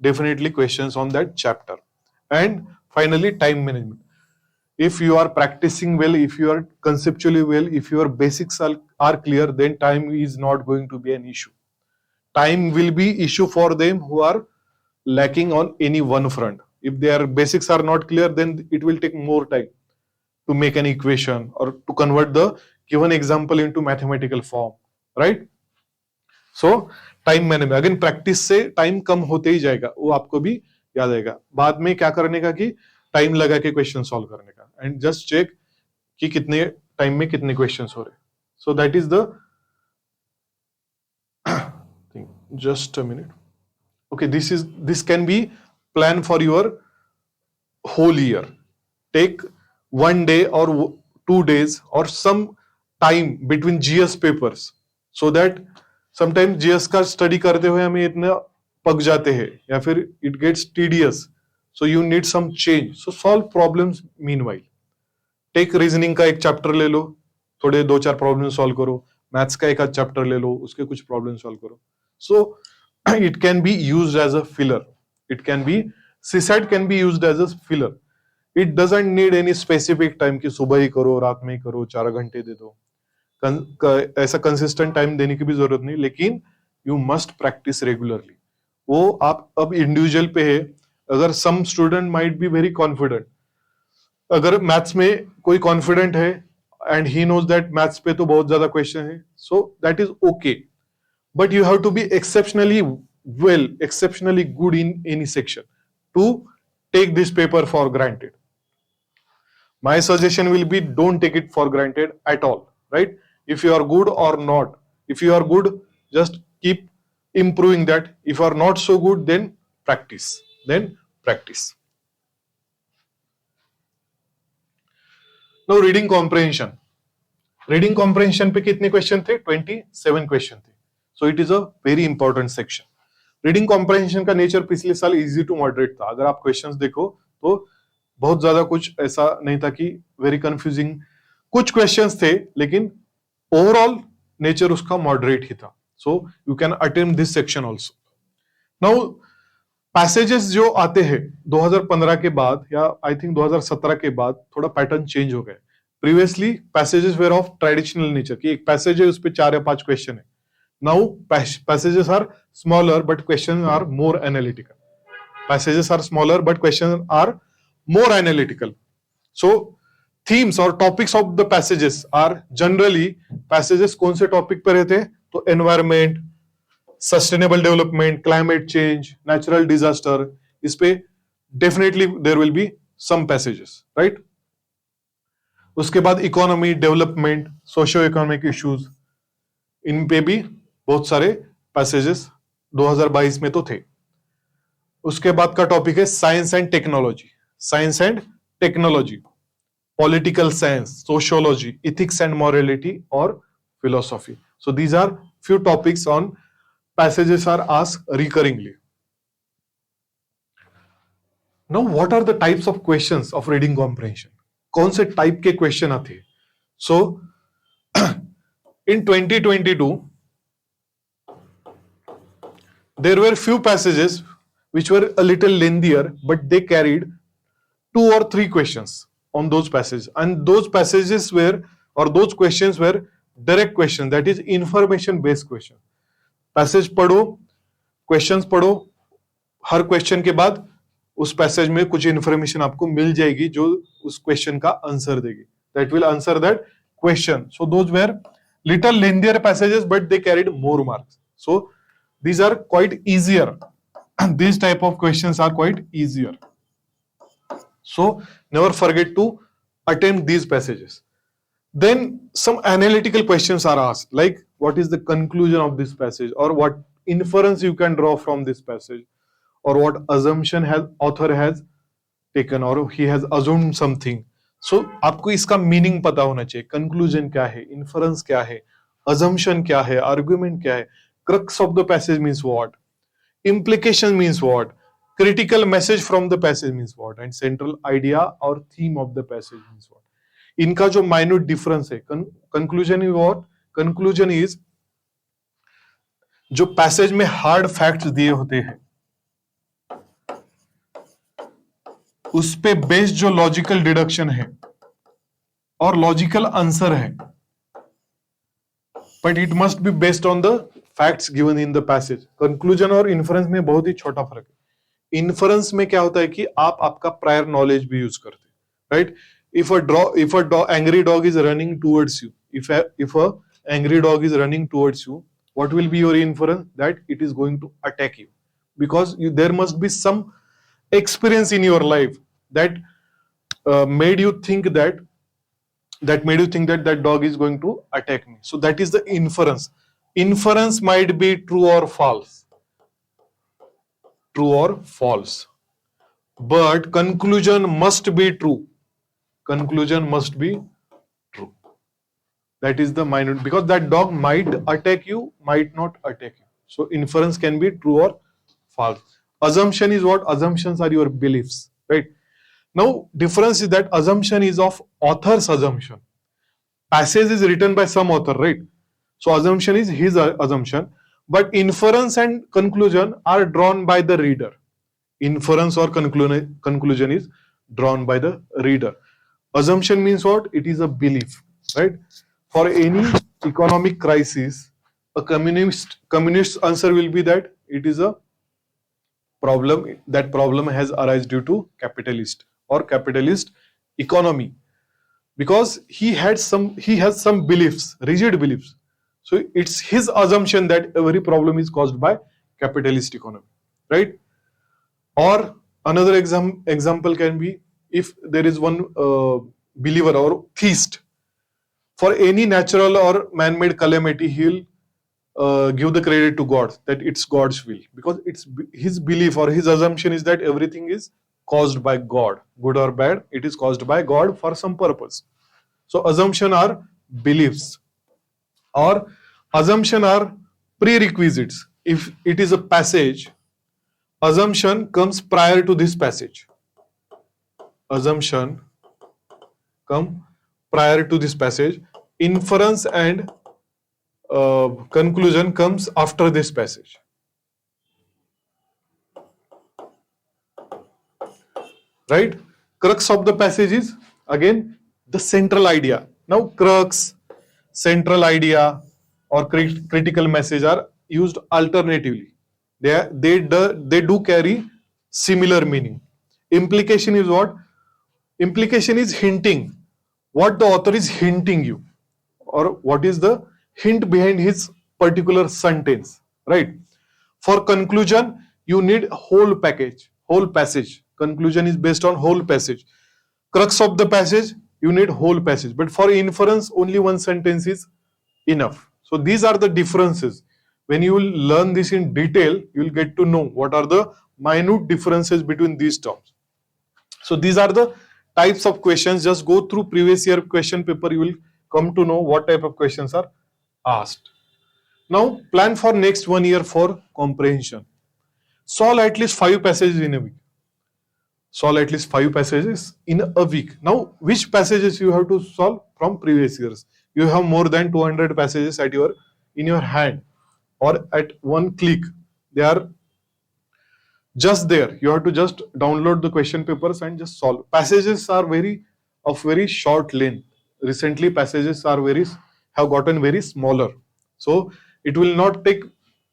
definitely questions on that chapter. And finally, time management. If you are practicing well, if you are conceptually well, if your basics are clear, then time is not going to be an issue. Time will be issue for them who are lacking on any one front. If their basics are not clear, then it will take more time to make an equation or to convert the given example into mathematical form, right? So time management, again practice से time कम होते ही जाएगा, वो आपको भी याद आएगा. बाद में क्या करने का कि टाइम लगा के क्वेश्चन सॉल्व करने का, एंड जस्ट चेक कि कितने टाइम में कितने क्वेश्चंस हो रहे. सो that is the thing. Just a minute. Okay, this can be plan for your whole year. Take 1 day or 2 days or some time between GS papers, so that sometimes GS का study करते हुए हमें इतना पक जाते हैं या फिर it gets tedious, so you need some change. So solve problems meanwhile. Take reasoning का एक चैप्टर ले लो, थोड़े 2-4 प्रॉब्लम सॉल्व करो. मैथ्स का एक आध चैप्टर ले लो, उसके कुछ प्रॉब्लम सॉल्व करो. So it can be used as a filler. It can be, CSAT can be used as a filler. It doesn't need any specific time कि सुबह ही करो, रात में ही करो, 4 घंटे दे दो. ऐसा कंसिस्टेंट टाइम देने की भी जरूरत नहीं, लेकिन यू मस्ट प्रैक्टिस रेगुलरली. वो आप अब इंडिविजुअल पे है. अगर some student might be very confident, अगर मैथ्स में कोई कॉन्फिडेंट है and he knows that maths पे तो बहुत ज्यादा क्वेश्चन है, so that is okay, but you have to be exceptionally well, exceptionally good in any section to take this paper for granted. My suggestion will be, don't take it for granted at all, right? If you are good or not, if you are good, just keep improving that. If you are not so good, then practice. Now reading comprehension. Reading comprehension पे कितने question थे? 27 question थे. So it is a very important section. Reading comprehension का nature पिछले साल easy to moderate था. अगर आप क्वेश्चंस देखो तो बहुत ज्यादा कुछ ऐसा नहीं था कि वेरी कंफ्यूजिंग. कुछ क्वेश्चंस थे, लेकिन ओवरऑल नेचर उसका मॉडरेट ही था. So you can attempt this section also. Now passages जो आते हैं 2015 के बाद, या आई थिंक 2017 के बाद, थोड़ा पैटर्न चेंज हो गए. Previously passages were of traditional nature, कि एक पैसेज है उस पर 4 या 5 क्वेश्चन है. Now passages are smaller but questions are more analytical. Passages are smaller but questions are more analytical. So themes or topics of the passages are generally, passages कौन से topic पे रहते हैं? तो environment, sustainable development, climate change, natural disaster, इस पे definitely there will be some passages, right? उसके बाद economy, development, socio-economic issues, इन पे भी बहुत सारे पैसेजेस 2022 में तो थे. उसके बाद का टॉपिक है science and technology, political science, sociology, ethics and morality और philosophy. So these are few topics on passages are asked recurringly. Now what are the types of questions of reading comprehension? कौन से type के question आते हैं? So in 2022 there were few passages which were a little lengthier, but they carried 2 or 3 questions on those passages, and those passages were, or those questions were direct questions, that is information based question. Passage पढ़ो, questions पढ़ो, हर question के बाद उस passage में कुछ information आपको मिल जाएगी जो उस क्वेश्चन का आंसर देगी. That will answer that question. So those were little lengthier passages, but they carried more marks. So these are quite easier. These type of questions are quite easier. So never forget to attempt these passages. Then some analytical questions are asked, like what is the conclusion of this passage, or what inference you can draw from this passage, or what assumption author has taken, or he has assumed something. सो आपको इसका meaning पता होना चाहिए. Conclusion क्या है, inference क्या है, assumption क्या है, आर्गुमेंट क्या है, crux of the passage means what, implication means what, critical message from the passage means what, and central idea or theme of the passage means what. इनका जो माइन्यूट डिफरेंस है. Conclusion is what? Conclusion is जो passage में hard facts दिए होते हैं उस पे बेस्ड जो लॉजिकल डिडक्शन है और लॉजिकल आंसर है, but it must be based on the facts given in the passage. Conclusion और इन्फरेंस में बहुत ही छोटा फर्क है. इन्फरेंस में क्या होता है कि आप आपका प्रायर नॉलेज भी यूज करते हैं, right? if a angry dog is running towards you, if a angry dog is running towards you, what will be your inference? That it is going to attack you, because there must be some experience in your life that made you think that that dog is going to attack me. So that is the inference. Inference might be true or false, but conclusion must be true. That is the minute, because that dog might attack you, might not attack you. So inference can be true or false. Assumption is what? Assumptions are your beliefs, right? Now difference is that assumption is of author's assumption. Passage is written by some author, right? So assumption is his assumption, but inference and conclusion are drawn by the reader. Inference or conclusion is drawn by the reader. Assumption means what? It is a belief, right? For any economic crisis, a communist answer will be that it is a problem. That problem has arisen due to capitalist or capitalist economy, because he has some beliefs, rigid beliefs. So it's his assumption that every problem is caused by capitalist economy, right? Or another example can be, if there is one believer or theist, for any natural or man-made calamity, he'll give the credit to God, that it's God's will, because it's his belief or his assumption is that everything is caused by God, good or bad, it is caused by God for some purpose. So assumption are beliefs, or assumption are prerequisites. If it is a passage, assumption comes prior to this passage. Assumption come prior to this passage. Inference and conclusion comes after this passage. Right? Crux of the passage is again the central idea. Now crux, central idea or critical message are used alternatively. They do carry similar meaning. Implication is what? Implication is hinting. What the author is hinting you, or what is the hint behind his particular sentence, right? For conclusion, you need whole passage. Conclusion is based on whole passage. Crux of the passage, you need whole passage. But for inference, only one sentence is enough. So these are the differences. When you will learn this in detail, you will get to know what are the minute differences between these terms. So these are the types of questions. Just go through previous year question paper, you will come to know what type of questions are asked. Now plan for next 1 year for comprehension. Solve at least 5 passages in a week. Solve at least 5 passages in a week. Now which passages you have to solve? From previous years. You have more than 200 passages in your hand, or at one click. They are just there. You have to just download the question papers and just solve. Passages are of very short length. Recently passages have gotten very smaller, so it will not take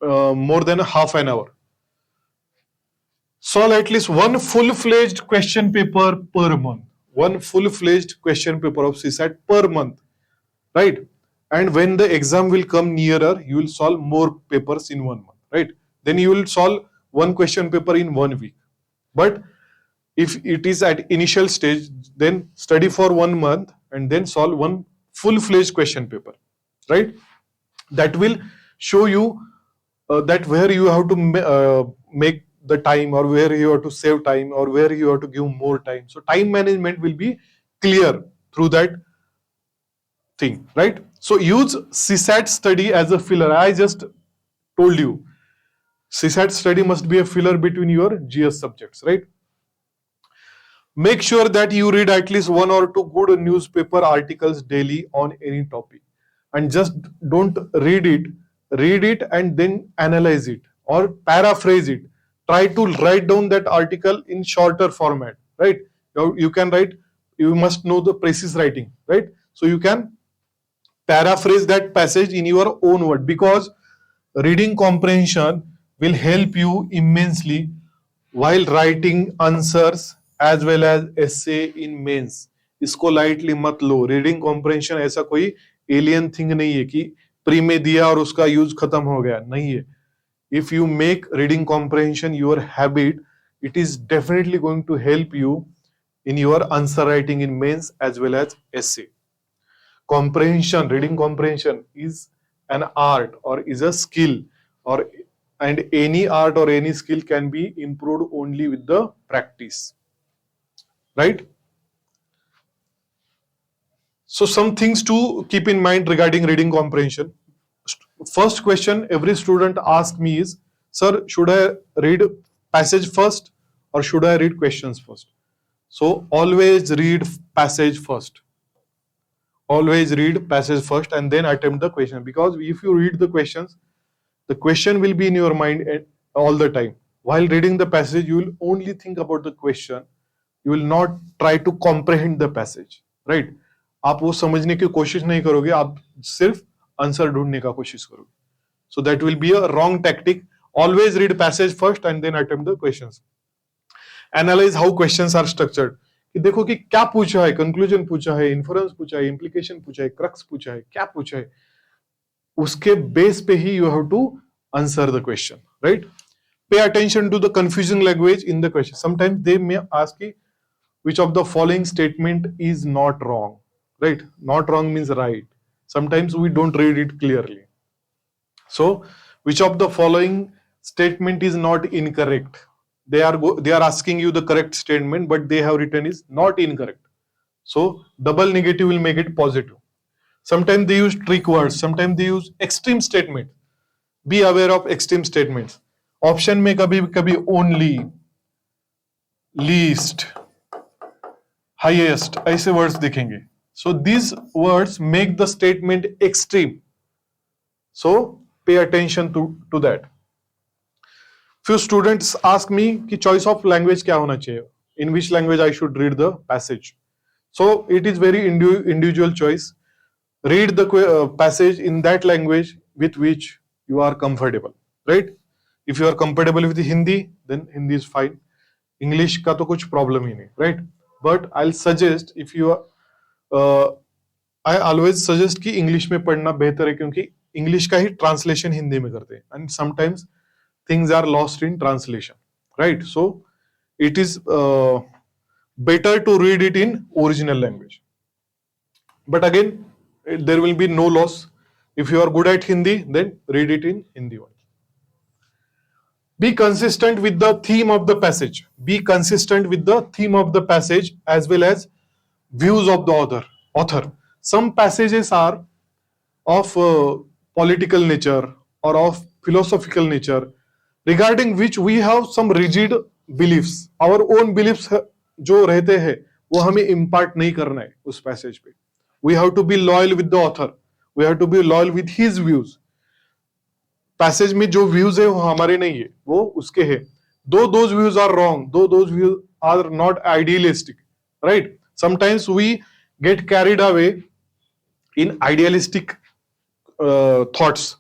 more than half an hour. Solve at least one full-fledged question paper per month. One full-fledged question paper of CSAT per month, right? And when the exam will come nearer, you will solve more papers in 1 month, right? Then you will solve one question paper in 1 week. But if it is at initial stage, then study for 1 month and then solve one full-fledged question paper, right? That will show you that where you have to make the time, or where you have to save time, or where you have to give more time. So time management will be clear through that thing, right? So use CSAT study as a filler. I just told you, CSAT study must be a filler between your GS subjects, right? Make sure that you read at least 1 or 2 good newspaper articles daily on any topic. And just don't read it and then analyze it or paraphrase it. Try to write down that article in shorter format, right? You can write, you must know the precise writing, right? So you can paraphrase that passage in your own word, because reading comprehension will help you immensely while writing answers as well as essay in mains. इसको lightly मत लो. Reading comprehension ऐसा कोई alien thing नहीं है कि pre में दिया और उसका यूज खत्म हो गया, नहीं है. If you make reading comprehension your habit, it is definitely going to help you in your answer writing in mains as well as essay. Comprehension, reading comprehension is an art or is a skill, and any art or any skill can be improved only with the practice, right? So some things to keep in mind regarding reading comprehension. First question every student asks me is, sir, should I read passage first or should I read questions first? So always read passage first. Always read passage first and then attempt the question, because if you read the questions, The question will be in your mind all the time. While reading the passage, you will only think about the question. You will not try to comprehend the passage, right? आप वो समझने की कोशिश नहीं करोगे, आप सिर्फ answer ढूंढने का कोशिश करोगे. So that will be a wrong tactic. Always read passage first and then attempt the questions. Analyze how questions are structured. कि देखो कि क्या पूछा है, कंक्लूजन पूछा है, इन्फरेंस पूछा है, इंप्लीकेशन पूछा है, क्रक्स पूछा है, क्या पूछा है, उसके बेस पे ही you have to answer the question, right? Pay attention to the confusing language in the question. Sometimes they may ask you which of the following statement is not wrong, right? Not wrong means right. Sometimes we don't read it clearly. So which of the following statement is not incorrect? They are asking you the correct statement, but they have written is not incorrect. So double negative will make it positive. Sometimes they use trick words. Sometimes they use extreme statement. Be aware of extreme statements. Option में कभी कभी only, least, highest ऐसे words दिखेंगे. So these words make the statement extreme. So pay attention to that. Few students ask me कि choice of language क्या होना चाहिए? In which language I should read the passage? So it is very individual choice. Read the passage in that language with which you are comfortable, right? If you are comfortable with Hindi, then Hindi is fine. English का तो कुछ problem ही नहीं, right? But I'll suggest if you are, I always suggest कि English में पढ़ना बेहतर है क्योंकि English का ही translation हिंदी में करते हैं, and sometimes things are lost in translation, right? So it is better to read it in original language. But again, there will be no loss. If you are good at Hindi, then read it in Hindi only. Be consistent with the theme of the passage. Be consistent with the theme of the passage as well as views of the author. Some passages are of political nature or of philosophical nature, regarding which we have some rigid beliefs. Our own beliefs जो रहते हैं वो हमें impart नहीं करना है उस passage पे. We have to be loyal with the author. We have to be loyal with his views. Passage में जो views है वो हमारे नहीं है, वो उसके हैं. Though those views are wrong, though those views are not idealistic, right? Sometimes we get carried away in idealistic thoughts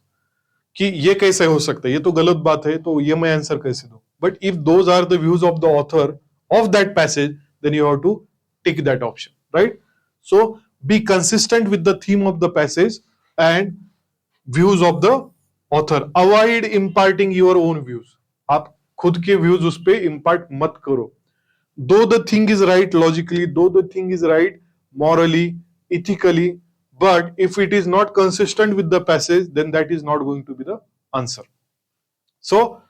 कि ये कैसे हो सकता है, ये तो गलत बात है, तो ये मैं आंसर कैसे दूं? But if those are the views of the author of that passage, then you have to tick that option, right? So be consistent with the theme of the passage and views of the author. Avoid imparting your own views. आप खुद के views उस पे impart मत करो. Though the thing is right logically, though the thing is right morally, ethically, but if it is not consistent with the passage, then that is not going to be the answer. So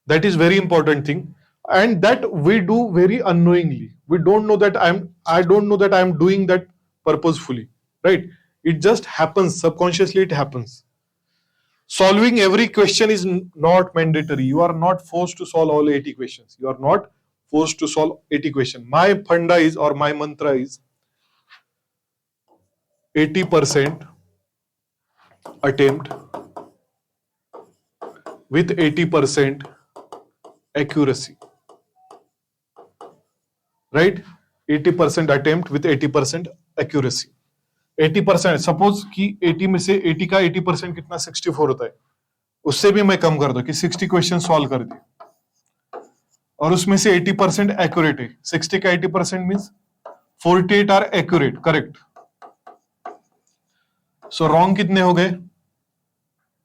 that is very important thing, and that we do very unknowingly. We don't know that I don't know that I am doing that purposefully, right? It just happens subconsciously. It happens. Solving every question is not mandatory. You are not forced to solve all 80 questions. You are not forced to solve 80 questions. My funda is, or my mantra is, 80% attempt with 80% accuracy, right? 80% attempt with 80% accuracy. 80%, suppose कि 80 में से 80 का 80% कितना 64 होता है, उससे भी मैं कम कर दूं कि 60 क्वेश्चन सॉल्व कर दिए और उसमें से 80% एक्यूरेट है. 60 का 80% means 48 are accurate, correct. So wrong कितने हो गए?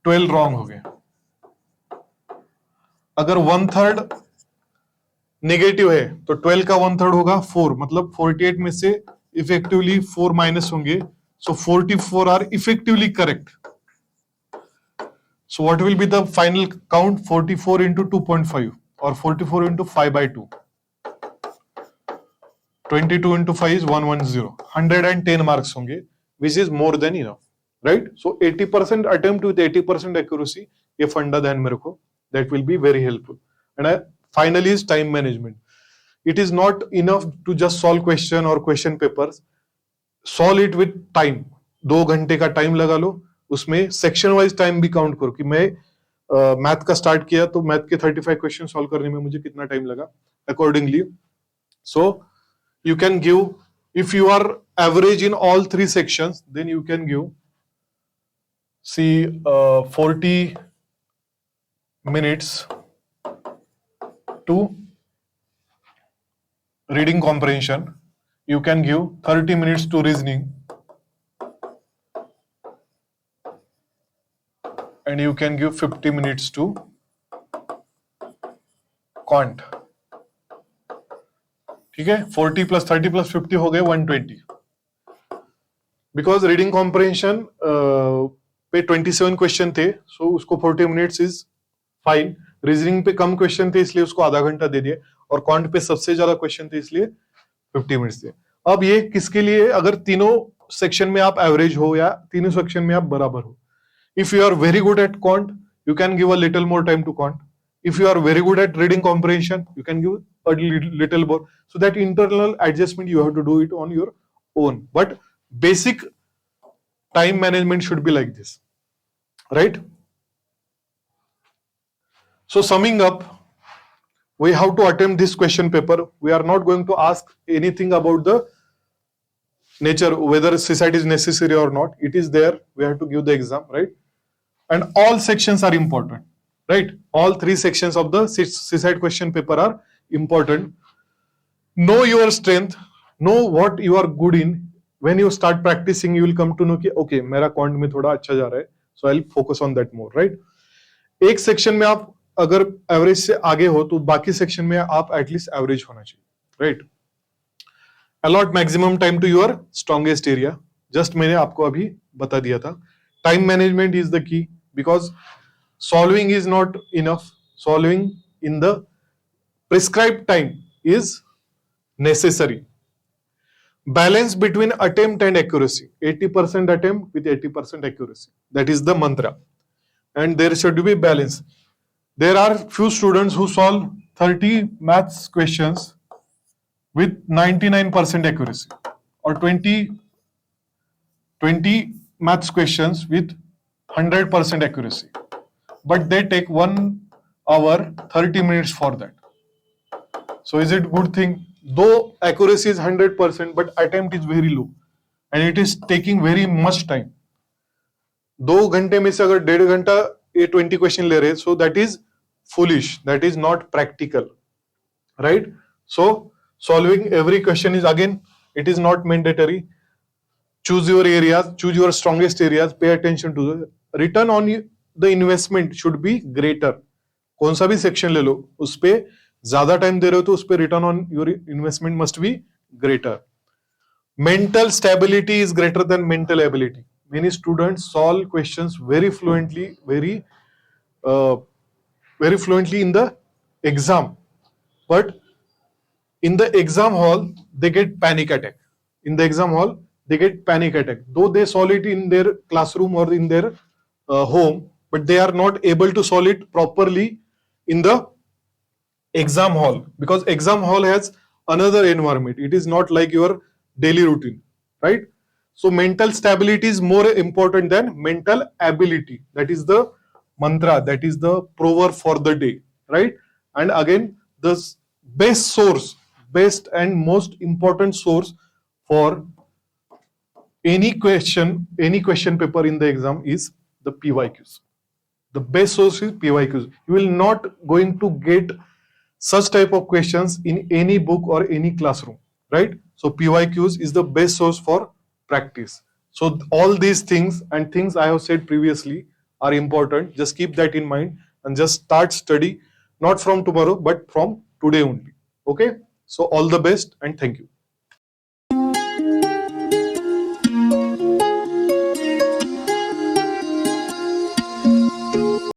12 रॉन्ग हो गए. अगर 1/3 नेगेटिव है तो 12 का 1/3 होगा 4, मतलब 48 में से इफेक्टिवली 4 माइनस होंगे. So 44 are effectively correct. So what will be the final count? 44 into 2.5 or 44 into 5 by 2. 22 into 5 is 110. 110 marks होंगे, which is more than enough, right? So 80% attempt with 80% accuracy, ये फंडा ध्यान में रखो. That will be very helpful. And finally is time management. It is not enough to just solve question or question papers. Solve it with time. 2 घंटे का time लगा लो, उसमें section wise time भी काउंट करो कि मैं मैथ का start किया तो मैथ के 35 क्वेश्चन सॉल्व करने में मुझे कितना टाइम लगा accordingly. So you can give, if you are average in all three sections, then you can give 40 minutes to reading comprehension, you can give 30 minutes to reasoning, and you can give 50 minutes to quant. ठीक है, 40 plus 30 plus 50 हो गए 120. Because reading comprehension पे 27 question थे, सो उसको 40 minutes is fine. Reasoning पे कम question थे इसलिए उसको आधा घंटा दे दिए, और क्वांट पे सबसे ज्यादा क्वेश्चन थे इसलिए 50 मिनट्स थे. अब ये किसके लिए, अगर तीनों सेक्शन में आप एवरेज हो या तीनों सेक्शन में आप बराबर हो. If you are very good at quant, you can give a little more time to quant. If you are very good at reading comprehension, you can give a little more. So that internal adjustment you have to do it on your own. But basic time management should be like this, right? So summing up, we have to attempt this question paper. We are not going to ask anything about the nature, whether CSAT is necessary or not. It is there. We have to give the exam, right? And all sections are important. Right? All three sections of the CSAT question paper are important. Know your strength. Know what you are good in. When you start practicing, you will come to know कि okay, मेरा quant में थोड़ा अच्छा जा रहा है, so I'll focus on that more, right? एक section में आप अगर एवरेज से आगे हो तो बाकी सेक्शन में आप एटलीस्ट एवरेज होना चाहिए, right? Allot maximum time to your strongest area. Just मैंने आपको अभी बता दिया था. Time management is the key, because solving is not enough. Solving in the prescribed time is necessary. Balance between attempt and accuracy. 80% attempt with 80% accuracy. That is the mantra. And there should be balance. There are few students who solve 30 maths questions with 99% accuracy, or 20 maths questions with 100% accuracy. But they take 1 hour 30 minutes for that. So is it good thing? Though accuracy is 100%, but attempt is very low and it is taking very much time. 2 घंटे में से अगर 1.5 घंटा ये 20 question ले रहे, so that is foolish, that is not practical, right? So solving every question is, again, it is not mandatory. Choose your areas, choose your strongest areas, pay attention to the return on the investment should be greater. कौन सा भी section ले लो, उस पे ज्यादा time दे रहे हो तो उस पे return on your investment must be greater. Mental stability is greater than mental ability. Many students solve questions very fluently, very fluently in the exam, but in the exam hall they get panic attack. In the exam hall they get panic attack, though they solve it in their classroom or in their home, but they are not able to solve it properly in the exam hall, because exam hall has another environment. It is not like your daily routine, right? So mental stability is more important than mental ability. That is the mantra, that is the proverb for the day, right? And again, the best and most important source for any question paper in the exam is the PYQs. The best source is PYQs. You will not going to get such type of questions in any book or any classroom, right? So PYQs is the best source for practice. So all these things and things I have said previously are important. Just keep that in mind and just start study, not from tomorrow, but from today only. Okay? So all the best and thank you.